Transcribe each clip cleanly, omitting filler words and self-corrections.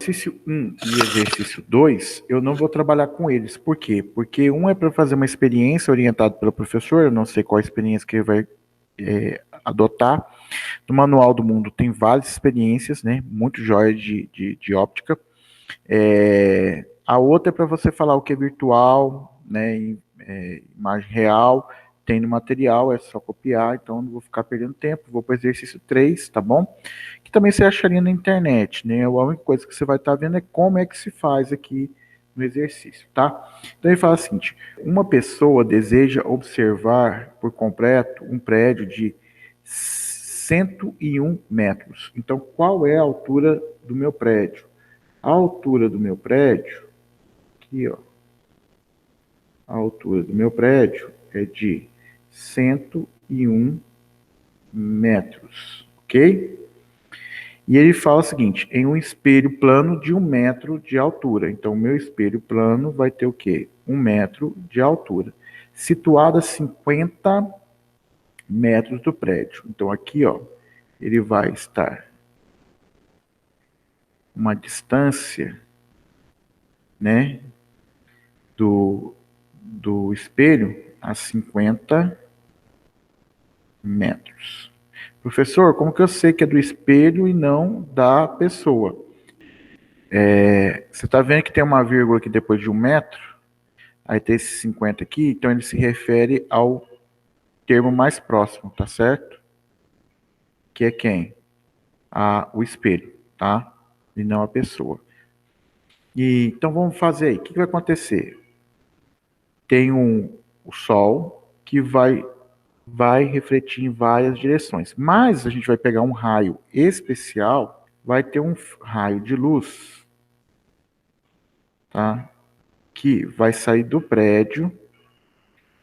exercício 1 e exercício 2, eu não vou trabalhar com eles. Por quê? Porque um é para fazer uma experiência orientada pelo professor, eu não sei qual experiência que ele vai adotar. No Manual do Mundo tem várias experiências, né? Muito jóia de óptica. A outra é para você falar o que é virtual, né? Imagem real, tem no material, é só copiar, então não vou ficar perdendo tempo. Vou para o exercício 3, tá bom? Que também você acharia na internet, né? A única coisa que você vai estar vendo é como é que se faz aqui no exercício, tá? Então ele fala o seguinte: uma pessoa deseja observar por completo um prédio de 101 metros. Então, qual é a altura do meu prédio? A altura do meu prédio, aqui, ó, a altura do meu prédio é de 101 metros, ok? E ele fala o seguinte: em um espelho plano de 1 metro de altura. Então, o meu espelho plano vai ter o quê? 1 metro de altura. Situado a 50 metros do prédio. Então, aqui, ó, ele vai estar uma distância, né, do espelho a 50 metros. Professor, como que eu sei que é do espelho e não da pessoa? Você está vendo que tem uma vírgula aqui depois de 1 metro? Aí tem esse 50 aqui, então ele se refere ao termo mais próximo, tá certo? Que é quem? O espelho, tá? E não a pessoa. Então vamos fazer aí. O que vai acontecer? Tem o Sol que vai refletir em várias direções. Mas a gente vai pegar um raio especial, vai ter um raio de luz, tá? Que vai sair do prédio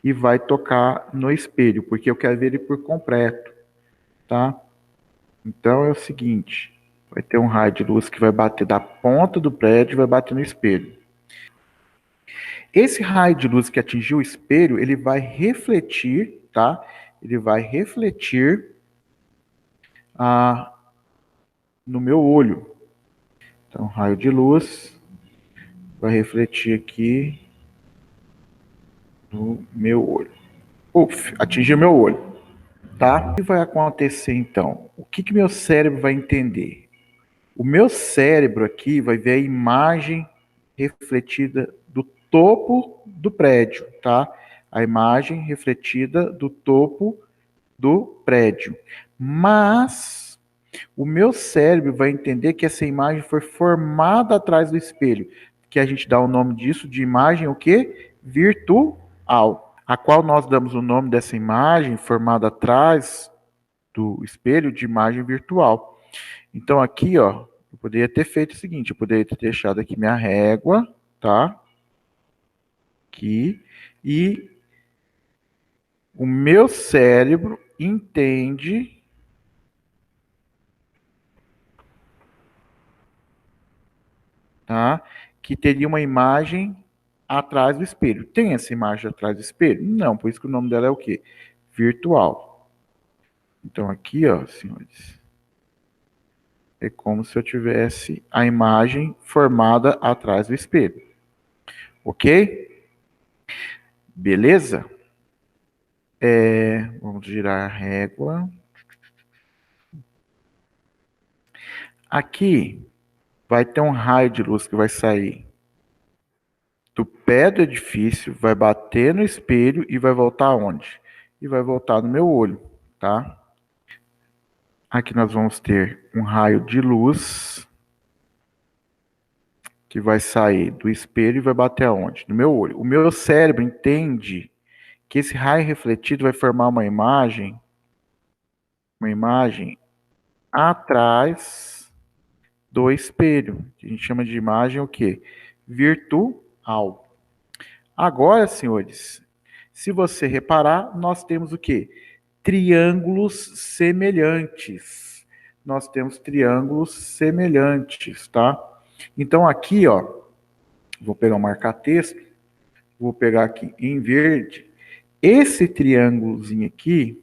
e vai tocar no espelho, porque eu quero ver ele por completo, tá? Então é o seguinte, vai ter um raio de luz que vai bater da ponta do prédio e vai bater no espelho. Esse raio de luz que atingiu o espelho, ele vai refletir, tá? Ele vai refletir no meu olho. Então, raio de luz vai refletir aqui no meu olho. Atingiu meu olho, tá? O que vai acontecer então? O que meu cérebro vai entender? O meu cérebro aqui vai ver a imagem refletida do topo do prédio, tá? A imagem refletida do topo do prédio. Mas o meu cérebro vai entender que essa imagem foi formada atrás do espelho, que a gente dá o nome disso de imagem o quê? Virtual, a qual nós damos o nome dessa imagem formada atrás do espelho de imagem virtual. Então aqui, ó, eu poderia ter feito o seguinte, eu poderia ter deixado aqui minha régua, tá? Aqui, e o meu cérebro entende tá? Que teria uma imagem atrás do espelho. Tem essa imagem atrás do espelho? Não, por isso que o nome dela é o quê? Virtual. Então aqui, ó, senhores, é como se eu tivesse a imagem formada atrás do espelho. Ok? Beleza? Vamos girar a régua. Aqui vai ter um raio de luz que vai sair do pé do edifício, vai bater no espelho e vai voltar aonde? E vai voltar no meu olho, tá? Aqui nós vamos ter um raio de luz que vai sair do espelho e vai bater aonde? No meu olho. O meu cérebro entende que esse raio refletido vai formar uma imagem atrás do espelho, que a gente chama de imagem o quê? Virtual. Agora, senhores, se você reparar, nós temos o quê? Triângulos semelhantes. Nós temos triângulos semelhantes, tá? Então aqui, ó, vou pegar um marca-texto, vou pegar aqui em verde. Esse triângulozinho aqui,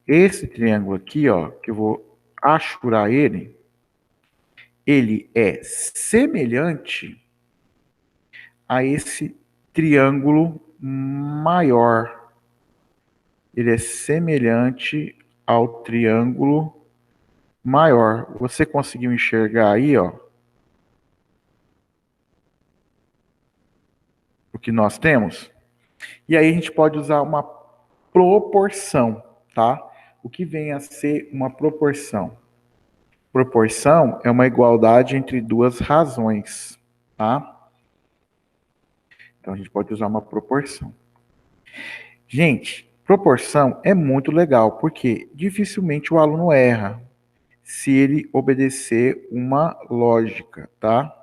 esse triângulo aqui, ó, que eu vou achurar ele é semelhante a esse triângulo maior. Ele é semelhante ao triângulo maior. Você conseguiu enxergar aí, ó, o que nós temos? E aí a gente pode usar uma proporção, tá? O que vem a ser uma proporção? Proporção é uma igualdade entre duas razões, tá? Então a gente pode usar uma proporção. Gente, proporção é muito legal, porque dificilmente o aluno erra se ele obedecer uma lógica, tá?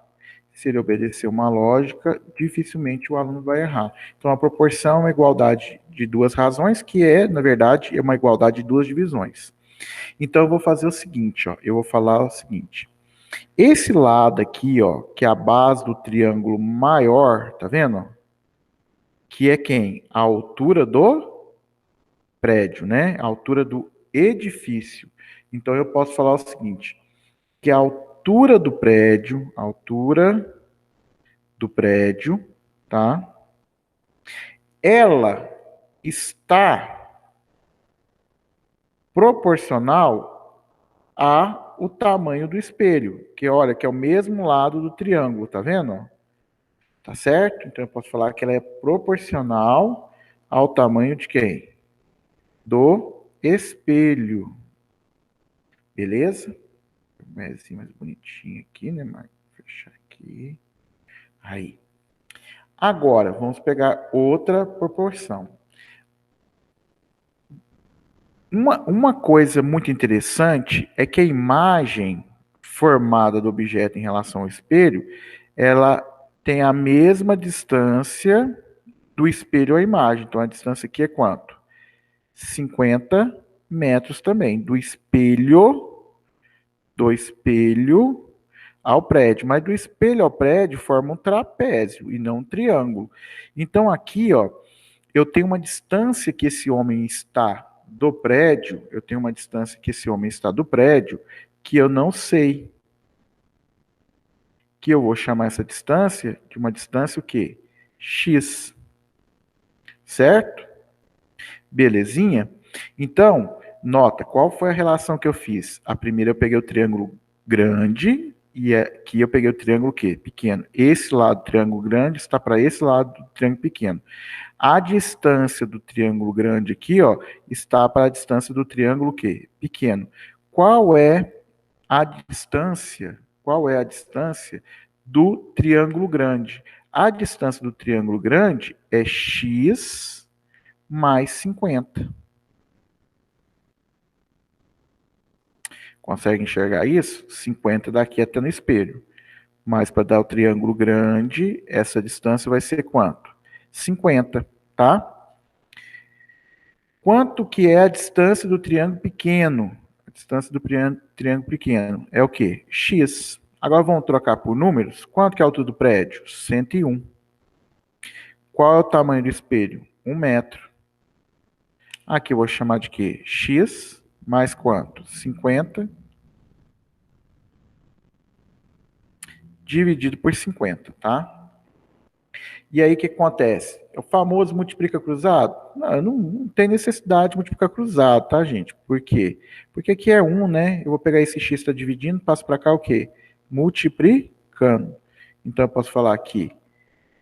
Se ele obedecer uma lógica, dificilmente o aluno vai errar. Então, a proporção é uma igualdade de duas razões, que é, na verdade, é uma igualdade de duas divisões. Então, eu vou fazer o seguinte, ó, eu vou falar o seguinte. Esse lado aqui, ó, que é a base do triângulo maior, tá vendo? Que é quem? A altura do prédio, né? A altura do edifício. Então, eu posso falar o seguinte, que a altura do prédio, tá? Ela está proporcional ao tamanho do espelho, que olha, que é o mesmo lado do triângulo, tá vendo? Tá certo? Então eu posso falar que ela é proporcional ao tamanho de quem? Do espelho. Beleza? Mais bonitinho aqui, né, Marcos? Fechar aqui. Aí. Agora, vamos pegar outra proporção. Uma coisa muito interessante é que a imagem formada do objeto em relação ao espelho, ela tem a mesma distância do espelho à imagem. Então, a distância aqui é quanto? 50 metros também, do espelho ao prédio. Mas do espelho ao prédio forma um trapézio e não um triângulo. Então, aqui, ó, eu tenho uma distância que esse homem está do prédio, eu tenho uma distância que esse homem está do prédio, que eu não sei. Que eu vou chamar essa distância de uma distância o quê? X. Certo? Belezinha? Então, nota, qual foi a relação que eu fiz? A primeira eu peguei o triângulo grande e aqui eu peguei o triângulo o quê? Pequeno. Esse lado do triângulo grande está para esse lado do triângulo pequeno. A distância do triângulo grande aqui, ó, está para a distância do triângulo quê? Pequeno. Qual é a distância? Qual é a distância do triângulo grande? A distância do triângulo grande é x mais 50. Consegue enxergar isso? 50 daqui até no espelho. Mas para dar o triângulo grande, essa distância vai ser quanto? 50, tá? Quanto que é a distância do triângulo pequeno? A distância do triângulo pequeno é o quê? X. Agora vamos trocar por números. Quanto que é a altura do prédio? 101. Qual é o tamanho do espelho? 1 metro. Aqui eu vou chamar de quê? X mais quanto? 50 dividido por 50, tá? E aí o que acontece? É o famoso multiplica cruzado? Não tem necessidade de multiplicar cruzado, tá, gente? Por quê? Porque aqui é 1, né? Eu vou pegar esse x está dividindo, passo para cá o quê? Multiplicando. Então eu posso falar aqui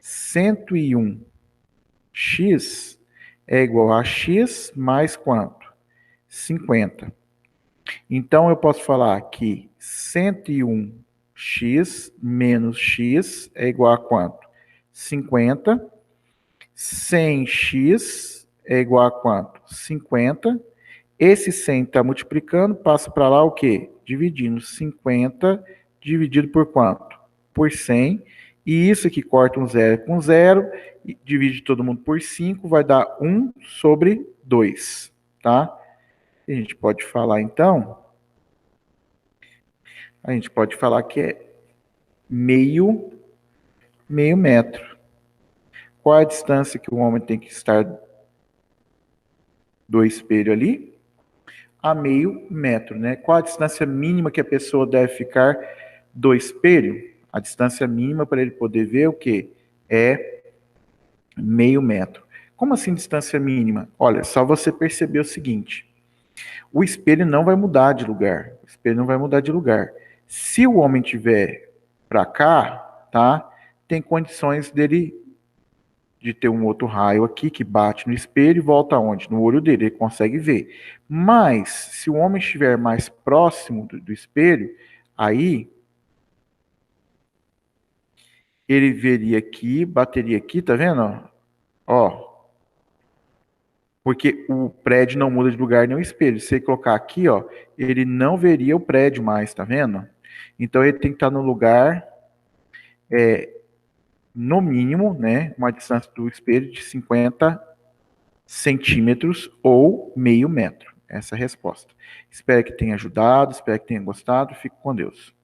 101x é igual a x mais quanto? 50. Então eu posso falar que 101x menos x é igual a quanto? 50. 100x é igual a quanto? 50. Esse 100 está multiplicando, passa para lá o quê? Dividindo 50 dividido por quanto? Por 100. E isso aqui corta um zero com zero, divide todo mundo por 5, vai dar 1 sobre 2, tá? A gente pode falar então, a gente pode falar que é meio metro. Qual é a distância que o homem tem que estar do espelho ali? a meio metro, né? Qual a distância mínima que a pessoa deve ficar do espelho? A distância mínima para ele poder ver o quê? É meio metro. Como assim distância mínima? Olha, só você perceber o seguinte: o espelho não vai mudar de lugar. O espelho não vai mudar de lugar. Se o homem tiver para cá, tá? Tem condições dele de ter um outro raio aqui que bate no espelho e volta aonde? No olho dele, ele consegue ver. Mas se o homem estiver mais próximo do espelho, aí ele veria aqui, bateria aqui, tá vendo? Ó, porque o prédio não muda de lugar nem o espelho. Se ele colocar aqui, ó, ele não veria o prédio mais, tá vendo? Então ele tem que estar no lugar, no mínimo, né, uma distância do espelho de 50 centímetros ou meio metro. Essa é a resposta. Espero que tenha ajudado, espero que tenha gostado. Fico com Deus.